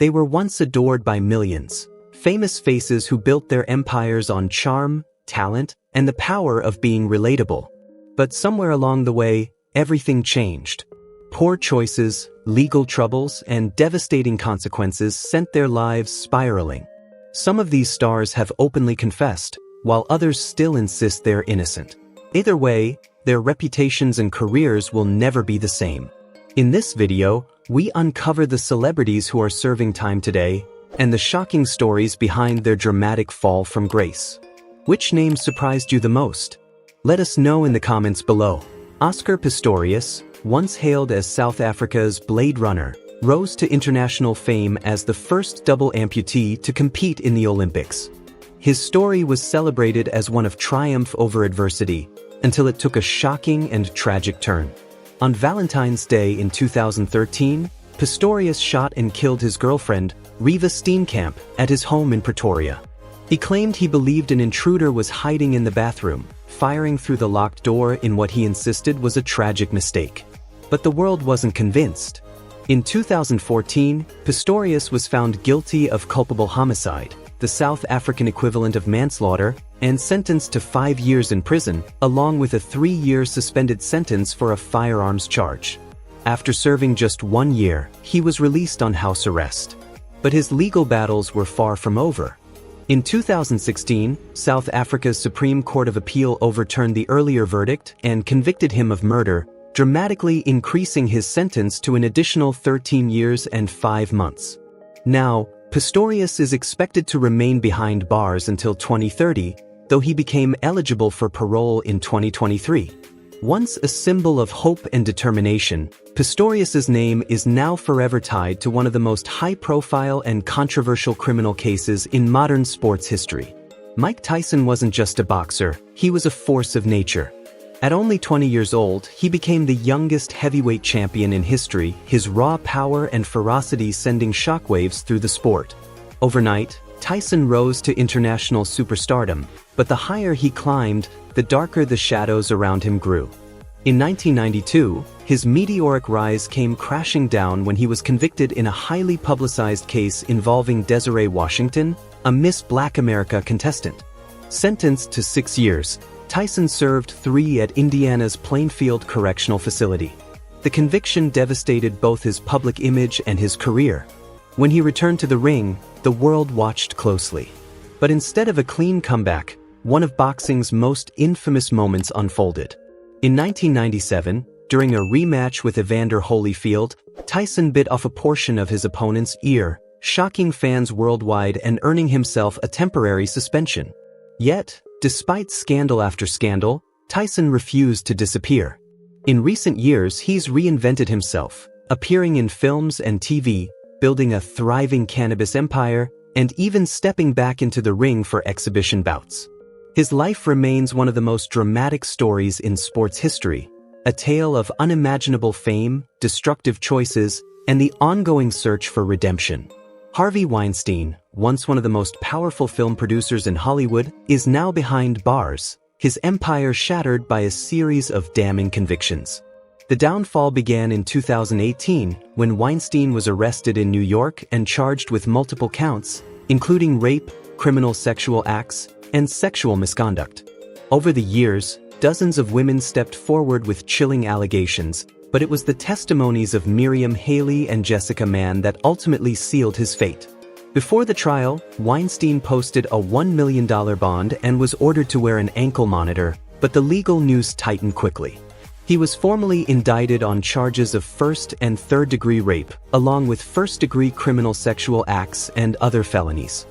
They were once adored by millions, famous faces who built their empires on charm, talent, and the power of being relatable. But somewhere along the way, everything changed. Poor choices, legal troubles, and devastating consequences sent their lives spiraling. Some of these stars have openly confessed, while others still insist they're innocent. Either way, their reputations and careers will never be the same. In this video, we uncover the celebrities who are serving time today and the shocking stories behind their dramatic fall from grace. Which name surprised you the most? Let us know in the comments below. Oscar Pistorius, once hailed as South Africa's Blade Runner, rose to international fame as the first double amputee to compete in the Olympics. His story was celebrated as one of triumph over adversity, until it took a shocking and tragic turn. On Valentine's Day in 2013, Pistorius shot and killed his girlfriend, Riva Steenkamp, at his home in Pretoria. He claimed he believed an intruder was hiding in the bathroom, firing through the locked door in what he insisted was a tragic mistake. But the world wasn't convinced. In 2014, Pistorius was found guilty of culpable homicide, the South African equivalent of manslaughter, and sentenced to 5 years in prison, along with a 3-year suspended sentence for a firearms charge. After serving just 1 year, he was released on house arrest. But his legal battles were far from over. In 2016, South Africa's Supreme Court of Appeal overturned the earlier verdict and convicted him of murder, dramatically increasing his sentence to an additional 13 years and 5 months. Now, Pistorius is expected to remain behind bars until 2030, though he became eligible for parole in 2023. Once a symbol of hope and determination, Pistorius's name is now forever tied to one of the most high-profile and controversial criminal cases in modern sports history. Mike Tyson wasn't just a boxer, he was a force of nature. At only 20 years old, he became the youngest heavyweight champion in history, his raw power and ferocity sending shockwaves through the sport. Overnight, Tyson rose to international superstardom, but the higher he climbed, the darker the shadows around him grew. In 1992, his meteoric rise came crashing down when he was convicted in a highly publicized case involving Desiree Washington, a Miss Black America contestant. Sentenced to 6 years, Tyson served 3 at Indiana's Plainfield Correctional Facility. The conviction devastated both his public image and his career. When he returned to the ring, the world watched closely. But instead of a clean comeback, one of boxing's most infamous moments unfolded. In 1997, during a rematch with Evander Holyfield, Tyson bit off a portion of his opponent's ear, shocking fans worldwide and earning himself a temporary suspension. Yet, despite scandal after scandal, Tyson refused to disappear. In recent years, he's reinvented himself, appearing in films and TV, building a thriving cannabis empire, and even stepping back into the ring for exhibition bouts. His life remains one of the most dramatic stories in sports history, a tale of unimaginable fame, destructive choices, and the ongoing search for redemption. Harvey Weinstein, once one of the most powerful film producers in Hollywood, is now behind bars, his empire shattered by a series of damning convictions. The downfall began in 2018 when Weinstein was arrested in New York and charged with multiple counts, including rape, criminal sexual acts, and sexual misconduct. Over the years, dozens of women stepped forward with chilling allegations, but it was the testimonies of Miriam Haley and Jessica Mann that ultimately sealed his fate. Before the trial, Weinstein posted a $1 million bond and was ordered to wear an ankle monitor, but the legal news tightened quickly. He was formally indicted on charges of first- and third-degree rape, along with first-degree criminal sexual acts and other felonies.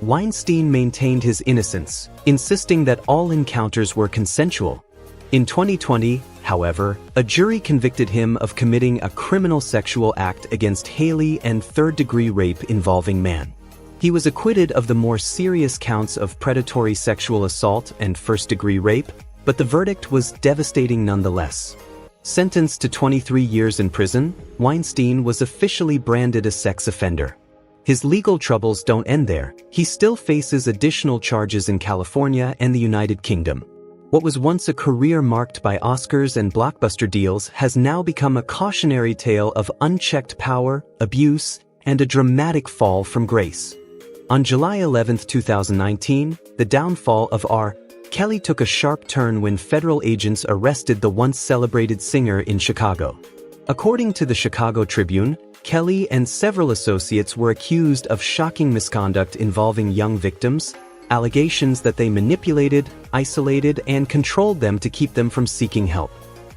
Weinstein maintained his innocence, insisting that all encounters were consensual. In 2020, however, a jury convicted him of committing a criminal sexual act against Haley and third-degree rape involving Mann. He was acquitted of the more serious counts of predatory sexual assault and first-degree rape, but the verdict was devastating nonetheless. Sentenced to 23 years in prison, Weinstein was officially branded a sex offender. His legal troubles don't end there. He still faces additional charges in California and the United Kingdom. What was once a career marked by Oscars and blockbuster deals has now become a cautionary tale of unchecked power, abuse, and a dramatic fall from grace. On July 11, 2019, the downfall of R. Kelly took a sharp turn when federal agents arrested the once celebrated singer in Chicago. According to the Chicago Tribune, Kelly and several associates were accused of shocking misconduct involving young victims, allegations that they manipulated, isolated, and controlled them to keep them from seeking help.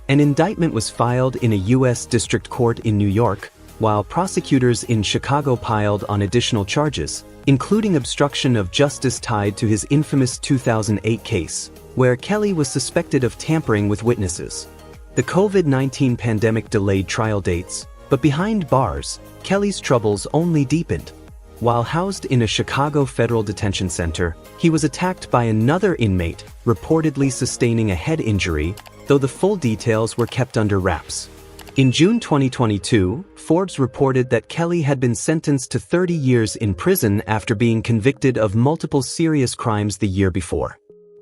An indictment was filed in a U.S. District Court in New York, while prosecutors in Chicago piled on additional charges, including obstruction of justice tied to his infamous 2008 case, where Kelly was suspected of tampering with witnesses. The COVID-19 pandemic delayed trial dates, but behind bars, Kelly's troubles only deepened. While housed in a Chicago federal detention center, he was attacked by another inmate, reportedly sustaining a head injury, though the full details were kept under wraps. In June 2022, Forbes reported that Kelly had been sentenced to 30 years in prison after being convicted of multiple serious crimes the year before.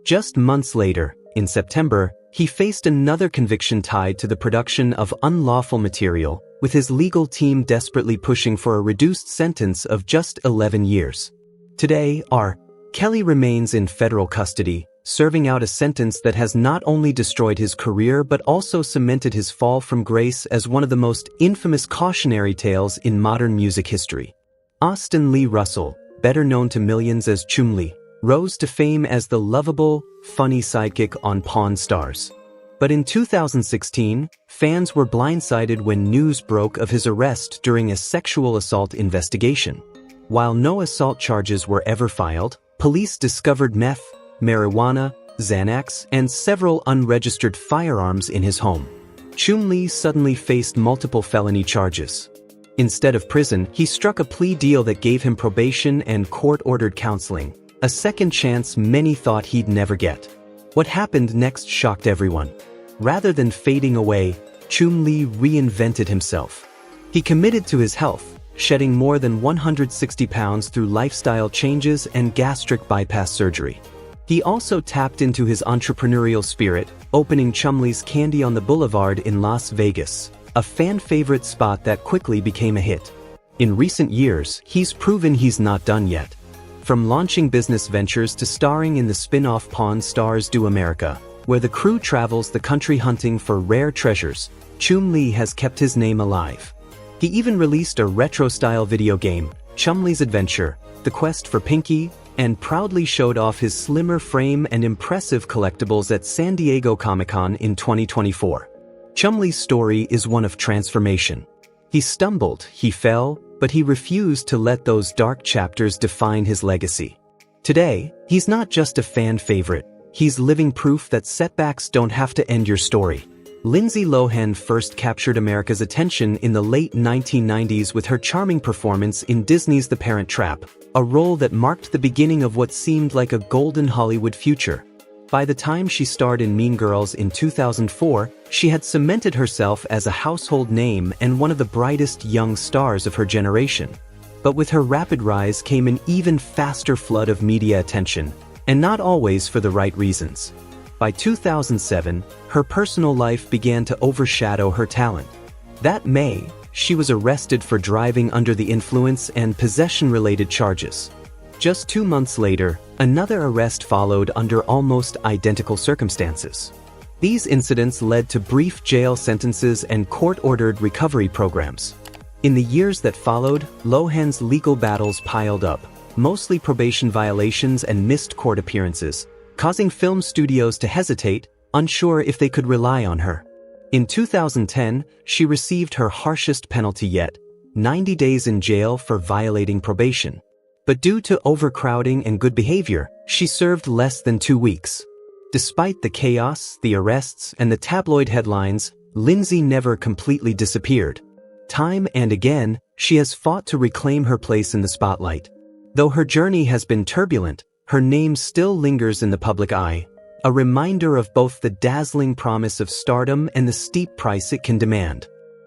Just months later, in September, he faced another conviction tied to the production of unlawful material, with his legal team desperately pushing for a reduced sentence of just 11 years. Today, R. Kelly remains in federal custody, serving out a sentence that has not only destroyed his career but also cemented his fall from grace as one of the most infamous cautionary tales in modern music history. Austin Lee Russell, better known to millions as Chumlee, rose to fame as the lovable, funny sidekick on Pawn Stars. But in 2016, fans were blindsided when news broke of his arrest during a sexual assault investigation. While no assault charges were ever filed, police discovered meth, marijuana, Xanax, and several unregistered firearms in his home. Chumlee suddenly faced multiple felony charges. Instead of prison, he struck a plea deal that gave him probation and court-ordered counseling, a second chance many thought he'd never get. What happened next shocked everyone. Rather than fading away, Chumlee reinvented himself. He committed to his health, shedding more than 160 pounds through lifestyle changes and gastric bypass surgery. He also tapped into his entrepreneurial spirit, opening Chumlee's Candy on the Boulevard in Las Vegas, a fan-favorite spot that quickly became a hit. In recent years, he's proven he's not done yet. From launching business ventures to starring in the spin-off Pawn Stars Do America, where the crew travels the country hunting for rare treasures, Chumlee has kept his name alive. He even released a retro-style video game, Chumlee's Adventure, The Quest for Pinky, and proudly showed off his slimmer frame and impressive collectibles at San Diego Comic-Con in 2024. Chumlee's story is one of transformation. He stumbled, he fell, but he refused to let those dark chapters define his legacy. Today, he's not just a fan favorite, he's living proof that setbacks don't have to end your story. Lindsay Lohan first captured America's attention in the late 1990s with her charming performance in Disney's The Parent Trap, a role that marked the beginning of what seemed like a golden Hollywood future. By the time she starred in Mean Girls in 2004, she had cemented herself as a household name and one of the brightest young stars of her generation. But with her rapid rise came an even faster flood of media attention, and not always for the right reasons. By 2007, her personal life began to overshadow her talent. That May, she was arrested for driving under the influence and possession-related charges. Just 2 months later, another arrest followed under almost identical circumstances. These incidents led to brief jail sentences and court-ordered recovery programs. In the years that followed, Lohan's legal battles piled up, mostly probation violations and missed court appearances, causing film studios to hesitate, unsure if they could rely on her. In 2010, she received her harshest penalty yet, 90 days in jail for violating probation. But due to overcrowding and good behavior, she served less than 2 weeks. Despite the chaos, the arrests, and the tabloid headlines, Lindsay never completely disappeared. Time and again, she has fought to reclaim her place in the spotlight. Though her journey has been turbulent, her name still lingers in the public eye, a reminder of both the dazzling promise of stardom and the steep price it can demand.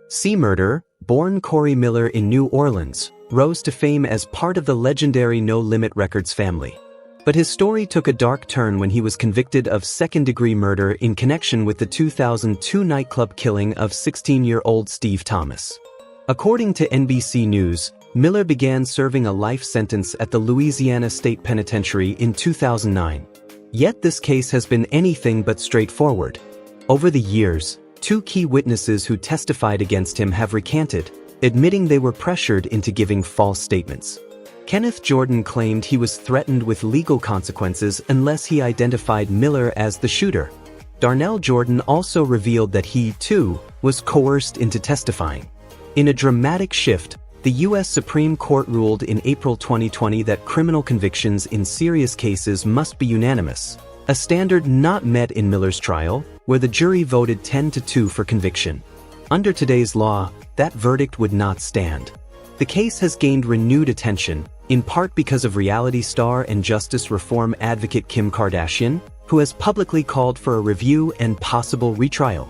C-Murder, born Corey Miller in New Orleans, rose to fame as part of the legendary No Limit Records family. But his story took a dark turn when he was convicted of second-degree murder in connection with the 2002 nightclub killing of 16-year-old Steve Thomas. According to NBC News, Miller began serving a life sentence at the Louisiana State Penitentiary in 2009. Yet this case has been anything but straightforward. Over the years, two key witnesses who testified against him have recanted, admitting they were pressured into giving false statements. Kenneth Jordan claimed he was threatened with legal consequences unless he identified Miller as the shooter. Darnell Jordan also revealed that he, too, was coerced into testifying. In a dramatic shift, the U.S. Supreme Court ruled in April 2020 that criminal convictions in serious cases must be unanimous, a standard not met in Miller's trial, where the jury voted 10-2 for conviction. Under today's law, that verdict would not stand. The case has gained renewed attention, in part because of reality star and justice reform advocate Kim Kardashian, who has publicly called for a review and possible retrial.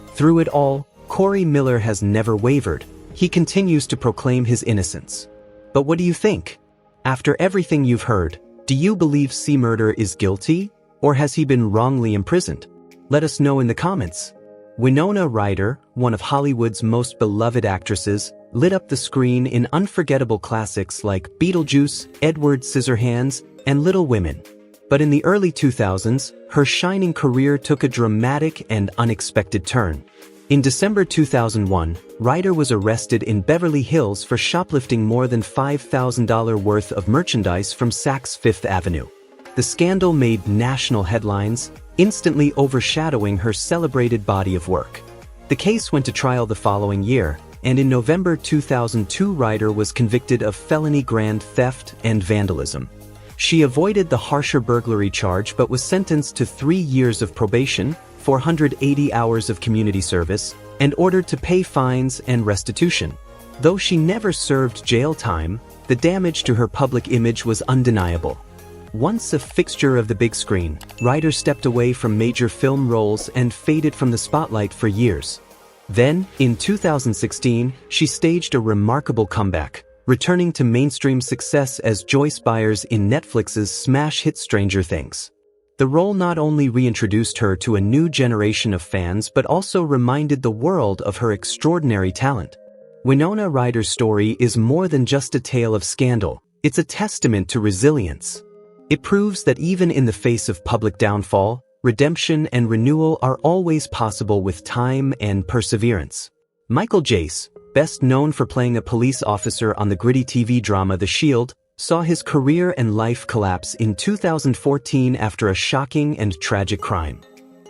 Through it all, Corey Miller has never wavered. He continues to proclaim his innocence. But what do you think? After everything you've heard, do you believe C. Murder is guilty, or has he been wrongly imprisoned? Let us know in the comments. Winona Ryder, one of Hollywood's most beloved actresses, lit up the screen in unforgettable classics like Beetlejuice, Edward Scissorhands, and Little Women. But in the early 2000s, her shining career took a dramatic and unexpected turn. In December 2001, Ryder was arrested in Beverly Hills for shoplifting more than $5,000 worth of merchandise from Saks Fifth Avenue. The scandal made national headlines, instantly overshadowing her celebrated body of work. The case went to trial the following year, and in November 2002 Ryder was convicted of felony grand theft and vandalism. She avoided the harsher burglary charge but was sentenced to 3 years of probation, 480 hours of community service, and ordered to pay fines and restitution. Though she never served jail time, the damage to her public image was undeniable. Once a fixture of the big screen, Ryder stepped away from major film roles and faded from the spotlight for years. Then, in 2016, she staged a remarkable comeback, returning to mainstream success as Joyce Byers in Netflix's smash hit Stranger Things. The role not only reintroduced her to a new generation of fans but also reminded the world of her extraordinary talent. Winona Ryder's story is more than just a tale of scandal, it's a testament to resilience. It proves that even in the face of public downfall, redemption and renewal are always possible with time and perseverance. Michael Jace, best known for playing a police officer on the gritty TV drama The Shield, saw his career and life collapse in 2014 after a shocking and tragic crime.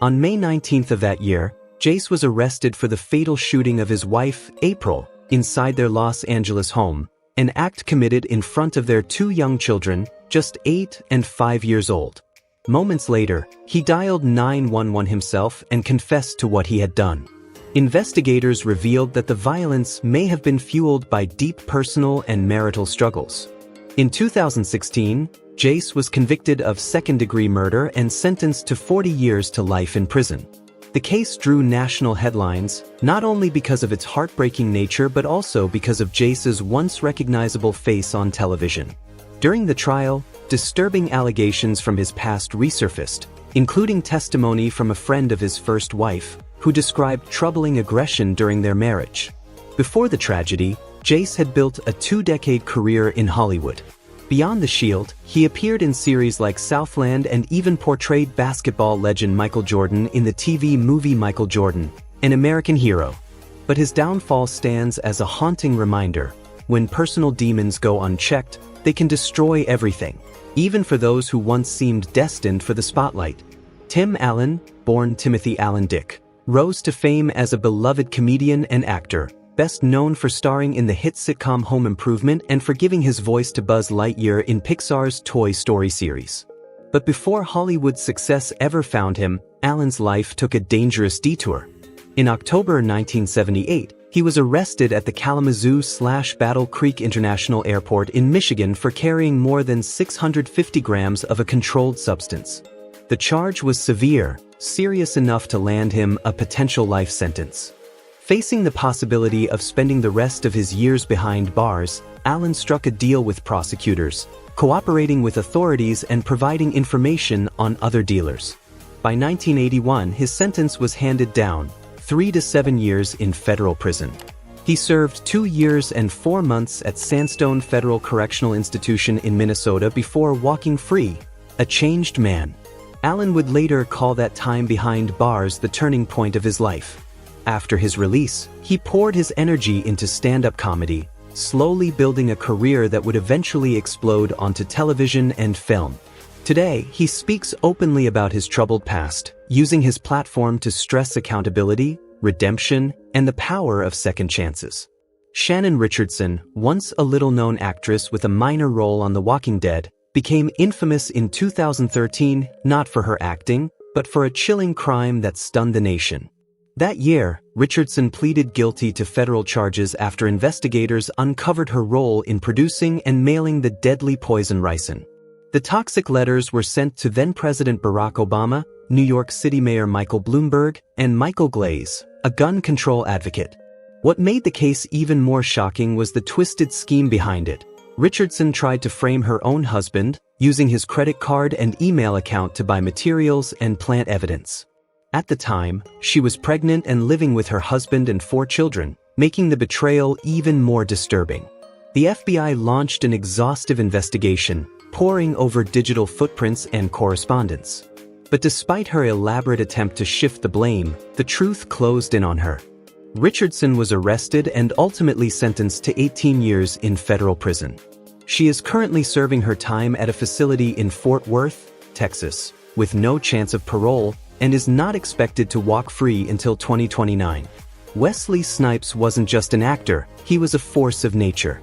On May 19th of that year, Jace was arrested for the fatal shooting of his wife, April, inside their Los Angeles home, an act committed in front of their 2 young children, just 8 and 5 years old. Moments later, he dialed 911 himself and confessed to what he had done. Investigators revealed that the violence may have been fueled by deep personal and marital struggles. In 2016, Jace was convicted of second-degree murder and sentenced to 40 years to life in prison. The case drew national headlines, not only because of its heartbreaking nature but also because of Jace's once recognizable face on television. During the trial, disturbing allegations from his past resurfaced, including testimony from a friend of his first wife, who described troubling aggression during their marriage. Before the tragedy, Jace had built a 2-decade career in Hollywood. Beyond the Shield, he appeared in series like Southland and even portrayed basketball legend Michael Jordan in the TV movie Michael Jordan, an American Hero. But his downfall stands as a haunting reminder. When personal demons go unchecked, they can destroy everything, even for those who once seemed destined for the spotlight. Tim Allen, born Timothy Allen Dick, rose to fame as a beloved comedian and actor, best known for starring in the hit sitcom Home Improvement and for giving his voice to Buzz Lightyear in Pixar's Toy Story series. But before Hollywood's success ever found him, Allen's life took a dangerous detour. In October 1978, he was arrested at the Kalamazoo/Battle Creek International Airport in Michigan for carrying more than 650 grams of a controlled substance. The charge was severe, serious enough to land him a potential life sentence. Facing the possibility of spending the rest of his years behind bars, Allen struck a deal with prosecutors, cooperating with authorities and providing information on other dealers. By 1981, his sentence was handed down, 3 to 7 years in federal prison. He served 2 years and 4 months at Sandstone Federal Correctional Institution in Minnesota before walking free, a changed man. Allen would later call that time behind bars the turning point of his life. After his release, he poured his energy into stand-up comedy, slowly building a career that would eventually explode onto television and film. Today, he speaks openly about his troubled past, using his platform to stress accountability, redemption, and the power of second chances. Shannon Richardson, once a little-known actress with a minor role on The Walking Dead, became infamous in 2013 not for her acting, but for a chilling crime that stunned the nation. That year, Richardson pleaded guilty to federal charges after investigators uncovered her role in producing and mailing the deadly poison ricin. The toxic letters were sent to then-President Barack Obama, New York City Mayor Michael Bloomberg, and Michael Glaze, a gun control advocate. What made the case even more shocking was the twisted scheme behind it. Richardson tried to frame her own husband, using his credit card and email account to buy materials and plant evidence. At the time, she was pregnant and living with her husband and 4 children, making the betrayal even more disturbing. The FBI launched an exhaustive investigation, poring over digital footprints and correspondence. But despite her elaborate attempt to shift the blame, the truth closed in on her. Richardson was arrested and ultimately sentenced to 18 years in federal prison. She is currently serving her time at a facility in Fort Worth, Texas, with no chance of parole, and is not expected to walk free until 2029. Wesley Snipes wasn't just an actor, he was a force of nature.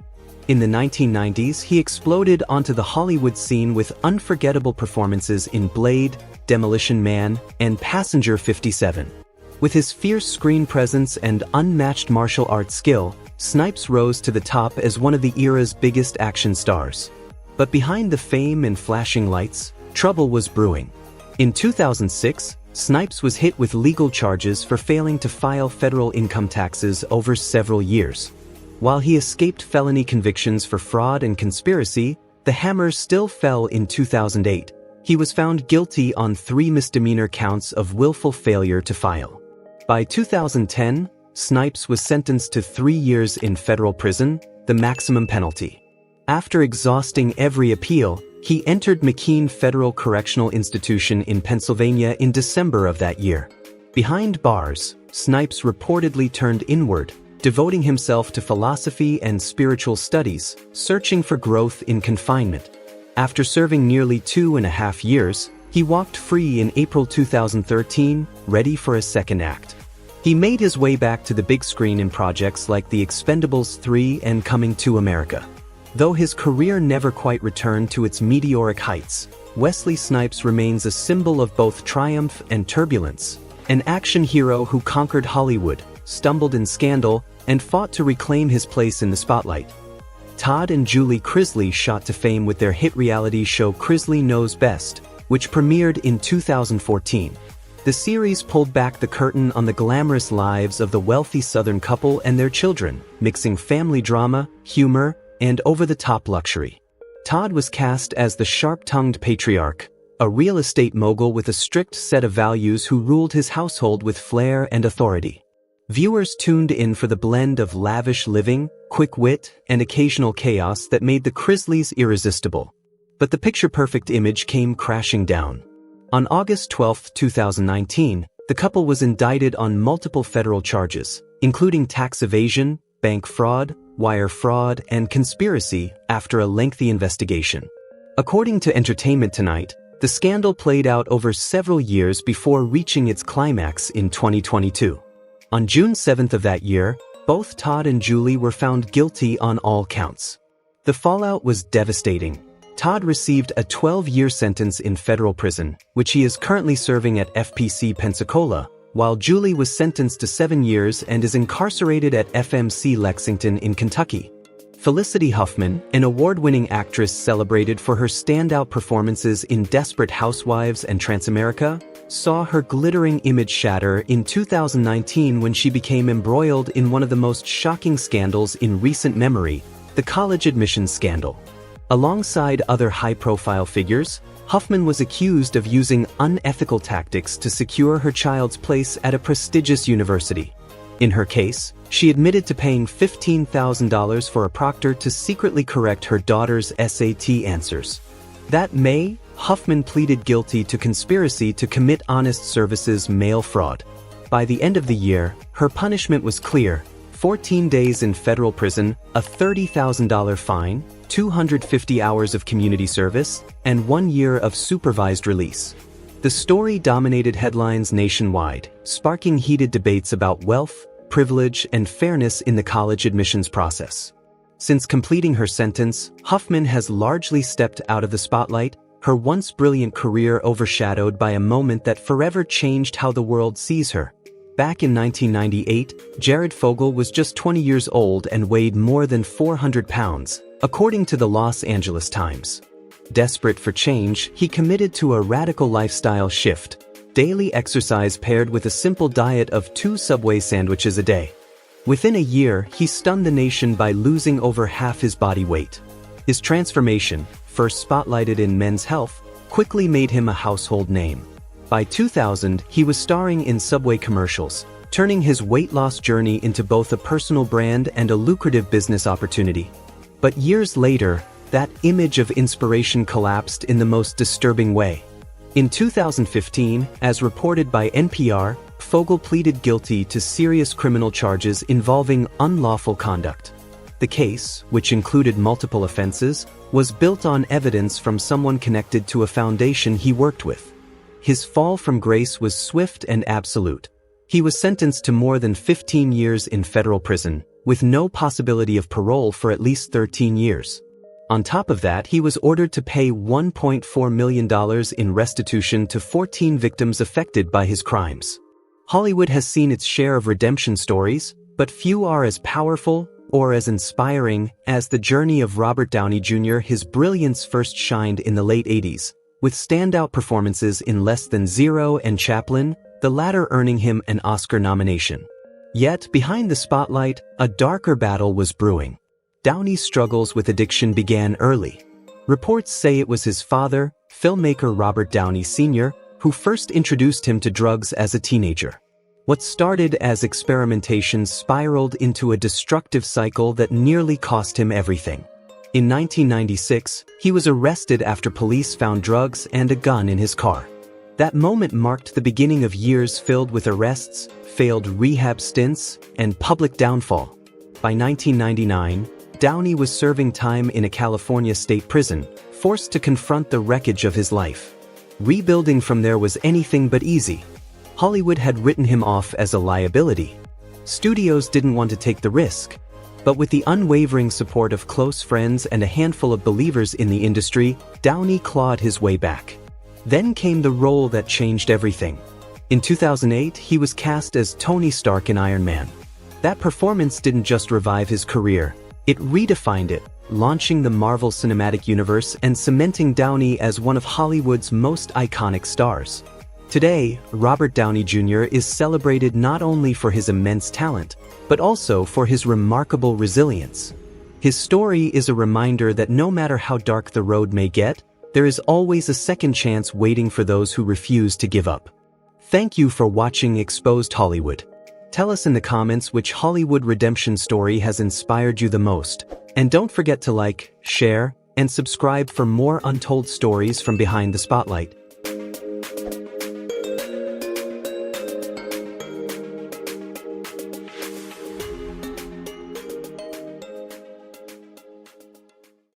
In the 1990s, he exploded onto the Hollywood scene with unforgettable performances in Blade, Demolition Man, and Passenger 57. With his fierce screen presence and unmatched martial arts skill, Snipes rose to the top as one of the era's biggest action stars. But behind the fame and flashing lights, trouble was brewing. In 2006, Snipes was hit with legal charges for failing to file federal income taxes over several years. While he escaped felony convictions for fraud and conspiracy, the hammer still fell in 2008. He was found guilty on 3 misdemeanor counts of willful failure to file. By 2010, Snipes was sentenced to 3 years in federal prison, the maximum penalty. After exhausting every appeal, he entered McKean Federal Correctional Institution in Pennsylvania in December of that year. Behind bars, Snipes reportedly turned inward, devoting himself to philosophy and spiritual studies, searching for growth in confinement. After serving nearly 2.5 years, he walked free in April 2013, ready for a second act. He made his way back to the big screen in projects like The Expendables 3 and Coming to America. Though his career never quite returned to its meteoric heights, Wesley Snipes remains a symbol of both triumph and turbulence, an action hero who conquered Hollywood, stumbled in scandal, and fought to reclaim his place in the spotlight. Todd and Julie Chrisley shot to fame with their hit reality show Chrisley Knows Best, which premiered in 2014. The series pulled back the curtain on the glamorous lives of the wealthy Southern couple and their children, mixing family drama, humor, and over-the-top luxury. Todd was cast as the sharp-tongued patriarch, a real estate mogul with a strict set of values who ruled his household with flair and authority. Viewers tuned in for the blend of lavish living, quick wit, and occasional chaos that made the Chrisleys irresistible. But the picture-perfect image came crashing down. On August 12, 2019, the couple was indicted on multiple federal charges, including tax evasion, bank fraud, wire fraud, and conspiracy after a lengthy investigation. According to Entertainment Tonight, the scandal played out over several years before reaching its climax in 2022. On June 7th of that year, both Todd and Julie were found guilty on all counts. The fallout was devastating. Todd received a 12-year sentence in federal prison, which he is currently serving at FPC Pensacola, while Julie was sentenced to 7 years and is incarcerated at FMC Lexington in Kentucky. Felicity Huffman, an award-winning actress celebrated for her standout performances in Desperate Housewives and Transamerica, saw her glittering image shatter in 2019 when she became embroiled in one of the most shocking scandals in recent memory, the college admissions scandal. Alongside other high-profile figures, Huffman was accused of using unethical tactics to secure her child's place at a prestigious university. In her case, She admitted to paying $15,000 for a proctor to secretly correct her daughter's SAT answers. That May, Huffman pleaded guilty to conspiracy to commit honest services mail fraud. By the end of the year, her punishment was clear: 14 days in federal prison, a $30,000 fine, 250 hours of community service, and 1 year of supervised release. The story dominated headlines nationwide, sparking heated debates about wealth, privilege, and fairness in the college admissions process. Since completing her sentence, Huffman has largely stepped out of the spotlight, her once brilliant career overshadowed by a moment that forever changed how the world sees her. Back in 1998, Jared Fogle was just 20 years old and weighed more than 400 pounds, according to the Los Angeles Times. Desperate for change, he committed to a radical lifestyle shift: daily exercise paired with a simple diet of 2 Subway sandwiches a day. Within a year, he stunned the nation by losing over half his body weight. His transformation, first spotlighted in Men's Health, quickly made him a household name. By 2000, he was starring in Subway commercials, turning his weight loss journey into both a personal brand and a lucrative business opportunity. But years later, that image of inspiration collapsed in the most disturbing way. In 2015, as reported by NPR, Fogle pleaded guilty to serious criminal charges involving unlawful conduct. The case, which included multiple offenses, was built on evidence from someone connected to a foundation he worked with. His fall from grace was swift and absolute. He was sentenced to more than 15 years in federal prison, with no possibility of parole for at least 13 years. On top of that, he was ordered to pay $1.4 million in restitution to 14 victims affected by his crimes. Hollywood has seen its share of redemption stories, but few are as powerful or as inspiring as the journey of Robert Downey Jr. His brilliance first shined in the late 80s, with standout performances in Less Than Zero and Chaplin, the latter earning him an Oscar nomination. Yet, behind the spotlight, a darker battle was brewing. Downey's struggles with addiction began early. Reports say it was his father, filmmaker Robert Downey Sr., who first introduced him to drugs as a teenager. What started as experimentation spiraled into a destructive cycle that nearly cost him everything. In 1996, he was arrested after police found drugs and a gun in his car. That moment marked the beginning of years filled with arrests, failed rehab stints, and public downfall. By 1999, Downey was serving time in a California state prison, forced to confront the wreckage of his life. Rebuilding from there was anything but easy. Hollywood had written him off as a liability. Studios didn't want to take the risk. But with the unwavering support of close friends and a handful of believers in the industry, Downey clawed his way back. Then came the role that changed everything. In 2008, he was cast as Tony Stark in Iron Man. That performance didn't just revive his career, it redefined it, launching the Marvel Cinematic Universe and cementing Downey as one of Hollywood's most iconic stars. Today, Robert Downey Jr. is celebrated not only for his immense talent, but also for his remarkable resilience. His story is a reminder that no matter how dark the road may get, there is always a second chance waiting for those who refuse to give up. Thank you for watching Exposed Hollywood. Tell us in the comments which Hollywood redemption story has inspired you the most. And don't forget to like, share, and subscribe for more untold stories from behind the spotlight.